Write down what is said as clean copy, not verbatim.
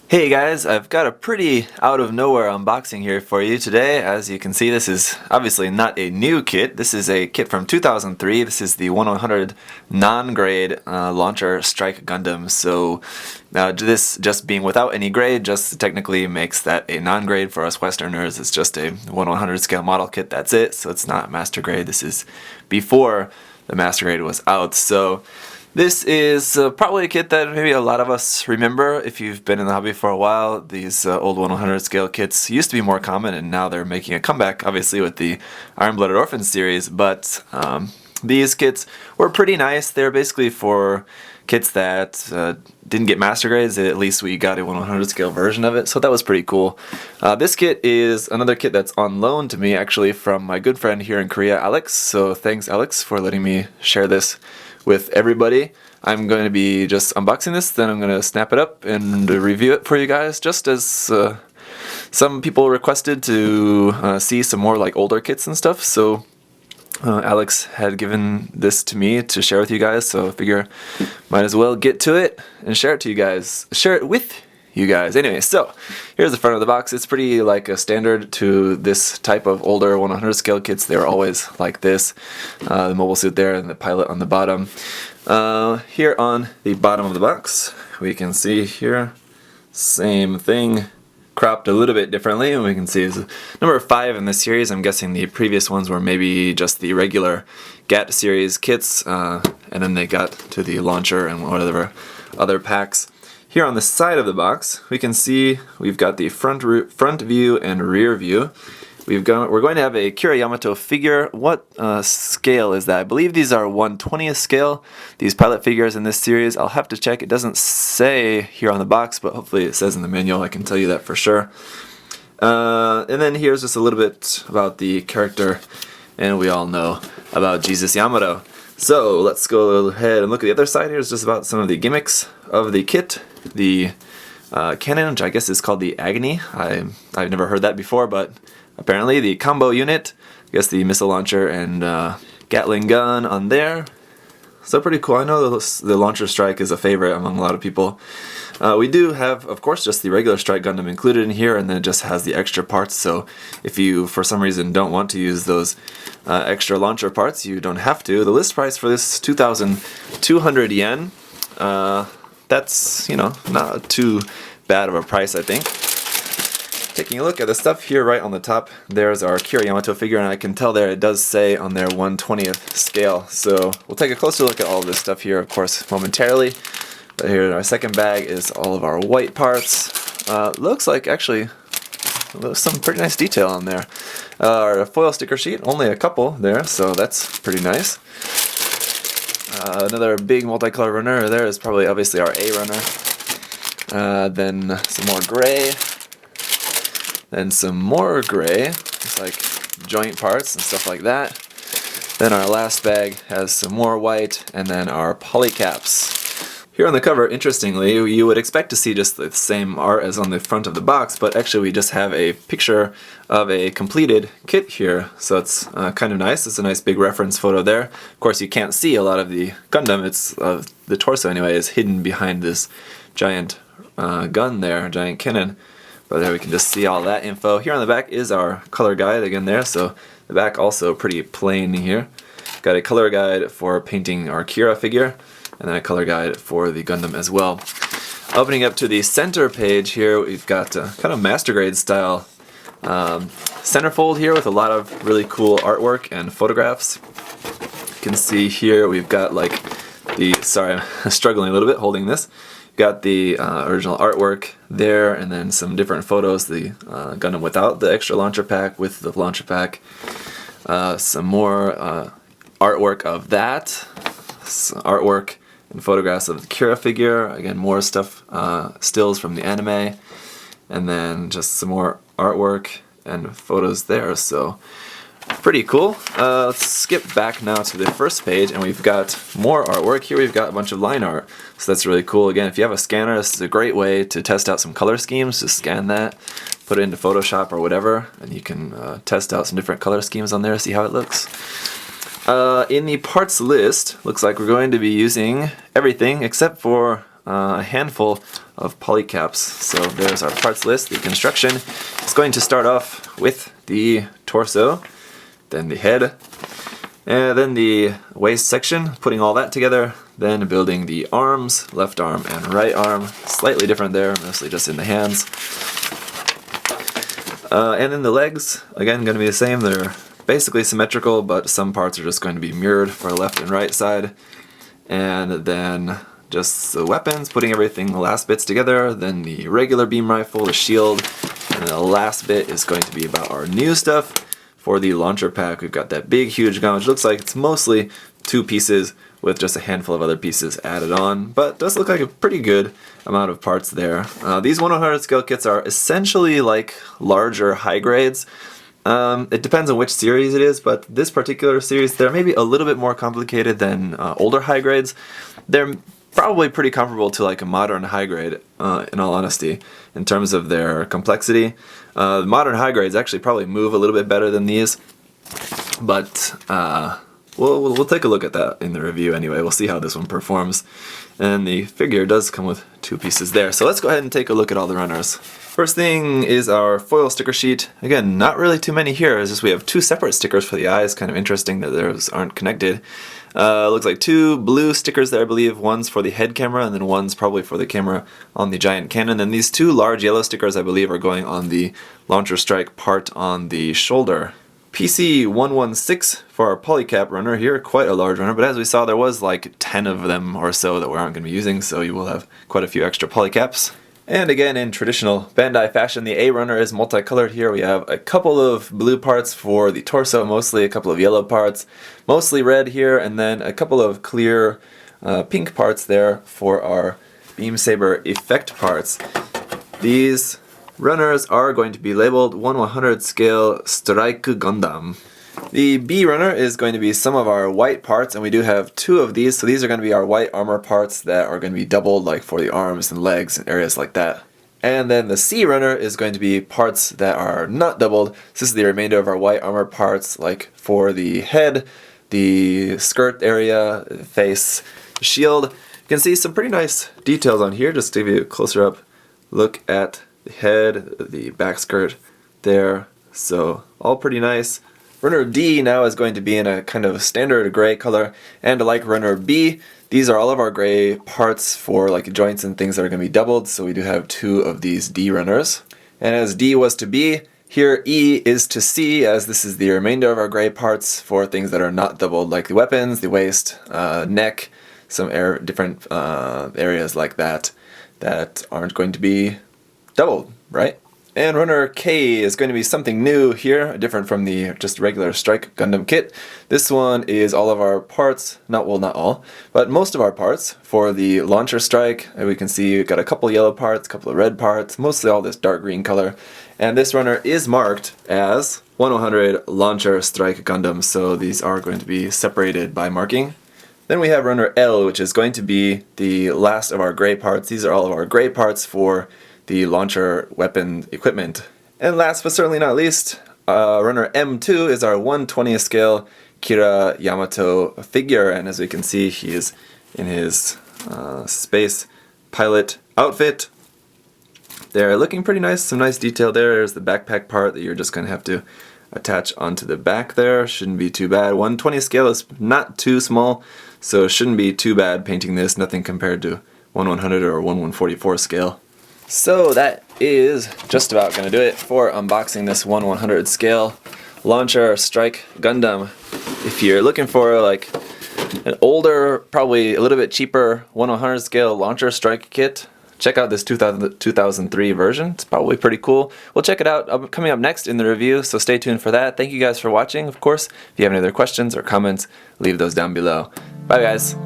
Hey guys, I've got a pretty out of nowhere unboxing here for you today. As you can see, this is obviously not a new kit. This is a kit from 2003. This is the 1/100 non-grade Launcher Strike Gundam. So this just being without any grade just technically makes that a non-grade for us Westerners. It's just a 1/100 scale model kit, that's it. So it's not master grade. This is before the master grade was out. So this is probably a kit that maybe a lot of us remember if you've been in the hobby for a while. These old 1/100 scale kits used to be more common, and now they're making a comeback, obviously, with the Iron-Blooded Orphans series. But these kits were pretty nice. They're basically for kits that didn't get master grades. At least we got a 1/100 scale version of it, so that was pretty cool. This kit is another kit that's on loan to me, actually, from my good friend here in Korea, Alex. So thanks, Alex, for letting me share this with everybody. I'm going to be just unboxing this, then I'm going to snap it up and review it for you guys, just as some people requested to see some more like older kits and stuff. So Alex had given this to me to share with you guys, so I figure might as well get to it and share it to you guys. Share it with you guys. Anyway, so here's the front of the box. It's pretty like a standard to this type of older 1/100 scale kits. They're always like this. The mobile suit there and the pilot on the bottom. Here on the bottom of the box, we can see here, same thing, cropped a little bit differently, and we can see it's number 5 in this series. I'm guessing the previous ones were maybe just the regular GAT series kits, and then they got to the launcher and whatever other packs. Here on the side of the box, we can see we've got the front view and rear view. We're going to have a Kira Yamato figure. What scale is that? I believe these are 1/20th scale, these pilot figures in this series. I'll have to check. It doesn't say here on the box, but hopefully it says in the manual. I can tell you that for sure. And then here's just a little bit about the character, and we all know about Jesus Yamato. So let's go ahead and look at the other side. Here's just about some of the gimmicks of the kit. The cannon, which I guess is called the Agony. I've never heard that before, but apparently the combo unit, I guess the missile launcher and Gatling gun on there. So pretty cool. I know the Launcher Strike is a favorite among a lot of people. We do have, of course, just the regular Strike Gundam included in here, and then it just has the extra parts. So if you, for some reason, don't want to use those extra launcher parts, you don't have to. The list price for this is 2,200 yen. That's, you know, not too bad of a price, I think. Taking a look at the stuff here right on the top, there's our Kira Yamato figure, and I can tell there it does say on their 1/20th scale. So we'll take a closer look at all of this stuff here, of course, momentarily. But here in our second bag is all of our white parts. Looks like actually there's some pretty nice detail on there. Our foil sticker sheet, only a couple there, so that's pretty nice. Another big multicolor runner there is probably obviously our A runner. Then some more gray. Then some more gray, just like joint parts and stuff like that. Then our last bag has some more white, and then our polycaps. Here on the cover, interestingly, you would expect to see just the same art as on the front of the box, but actually we just have a picture of a completed kit here, so it's kind of nice. It's a nice big reference photo there. Of course, you can't see a lot of the Gundam. It's the torso anyway is hidden behind this giant gun there, giant cannon. But there we can just see all that info. Here on the back is our color guide again there, so the back also pretty plain here. Got a color guide for painting our Kira figure, and then a color guide for the Gundam as well. Opening up to the center page here, we've got kind of master grade style centerfold here with a lot of really cool artwork and photographs. You can see here we've got like the, sorry, I'm struggling a little bit holding this. Got the original artwork there, and then some different photos. The Gundam without the extra launcher pack, with the launcher pack. Some more artwork of that. Some artwork and photographs of the Kira figure. Again, more stuff, stills from the anime. And then just some more artwork and photos there. So pretty cool. Let's skip back now to the first page, and we've got more artwork. Here we've got a bunch of line art, so that's really cool. Again, if you have a scanner, this is a great way to test out some color schemes. Just scan that, put it into Photoshop or whatever, and you can test out some different color schemes on there, see how it looks. In the parts list, looks like we're going to be using everything except for a handful of polycaps. So there's our parts list. The construction is going to start off with the torso, then the head, and then the waist section, putting all that together, then building the arms, left arm and right arm, slightly different there, mostly just in the hands. And then the legs, again, going to be the same. They're basically symmetrical, but some parts are just going to be mirrored for left and right side. And then just the weapons, putting everything, the last bits together, then the regular beam rifle, the shield, and then the last bit is going to be about our new stuff. For the launcher pack, we've got that big, huge gun, which looks like it's mostly 2 pieces with just a handful of other pieces added on, but does look like a pretty good amount of parts there. These 1/100 scale kits are essentially like larger high grades. It depends on which series it is, but this particular series, they're maybe a little bit more complicated than older high grades. They're probably pretty comparable to like a modern high grade, in all honesty, in terms of their complexity. The modern high grades actually probably move a little bit better than these, but we'll take a look at that in the review anyway. We'll see how this one performs. And the figure does come with 2 pieces there. So let's go ahead and take a look at all the runners. First thing is our foil sticker sheet. Again, not really too many here. It's just we have 2 separate stickers for the eyes. Kind of interesting that those aren't connected. Looks like 2 blue stickers there, I believe. One's for the head camera, and then one's probably for the camera on the giant cannon. And these 2 large yellow stickers, I believe, are going on the Launcher Strike part on the shoulder. PC116 for our polycap runner here, quite a large runner, but as we saw there was like 10 of them or so that we aren't going to be using, so you will have quite a few extra polycaps. And again, in traditional Bandai fashion, the A runner is multicolored here. We have a couple of blue parts for the torso, mostly a couple of yellow parts, mostly red here, and then a couple of clear pink parts there for our beam saber effect parts. These runners are going to be labeled 1/100 scale Strike Gundam. The B runner is going to be some of our white parts, and we do have 2 of these, so these are going to be our white armor parts that are going to be doubled, like for the arms and legs and areas like that. And then the C runner is going to be parts that are not doubled. So this is the remainder of our white armor parts, like for the head, the skirt area, the face, the shield. You can see some pretty nice details on here. Just to give you a closer up look at the head, the back skirt there, so all pretty nice. Runner D now is going to be in a kind of standard gray color, and like Runner B, these are all of our gray parts for like joints and things that are going to be doubled, so we do have 2 of these D runners. And as D was to B, here E is to C, as this is the remainder of our gray parts for things that are not doubled, like the weapons, the waist, neck, some different areas like that that aren't going to be doubled, right? And Runner K is going to be something new here, different from the just regular Strike Gundam kit. This one is all of our parts, not all, but most of our parts for the Launcher Strike. And we can see we've got a couple yellow parts, a couple of red parts, mostly all this dark green color. And this runner is marked as 1/100 Launcher Strike Gundam, so these are going to be separated by marking. Then we have Runner L, which is going to be the last of our gray parts. These are all of our gray parts for the launcher weapon equipment. And last but certainly not least, Runner M2 is our 1/20th scale Kira Yamato figure, and as we can see, he is in his space pilot outfit. They're looking pretty nice, some nice detail there. There's the backpack part that you're just going to have to attach onto the back there. Shouldn't be too bad. 1/20th scale is not too small, so it shouldn't be too bad painting this, nothing compared to 1/100 or 1/144 scale. So that is just about going to do it for unboxing this 1/100 scale Launcher Strike Gundam. If you're looking for like an older, probably a little bit cheaper 1/100 scale Launcher Strike kit, check out this 2003 version. It's probably pretty cool. We'll check it out coming up next in the review, so stay tuned for that. Thank you guys for watching. Of course, if you have any other questions or comments, leave those down below. Bye guys.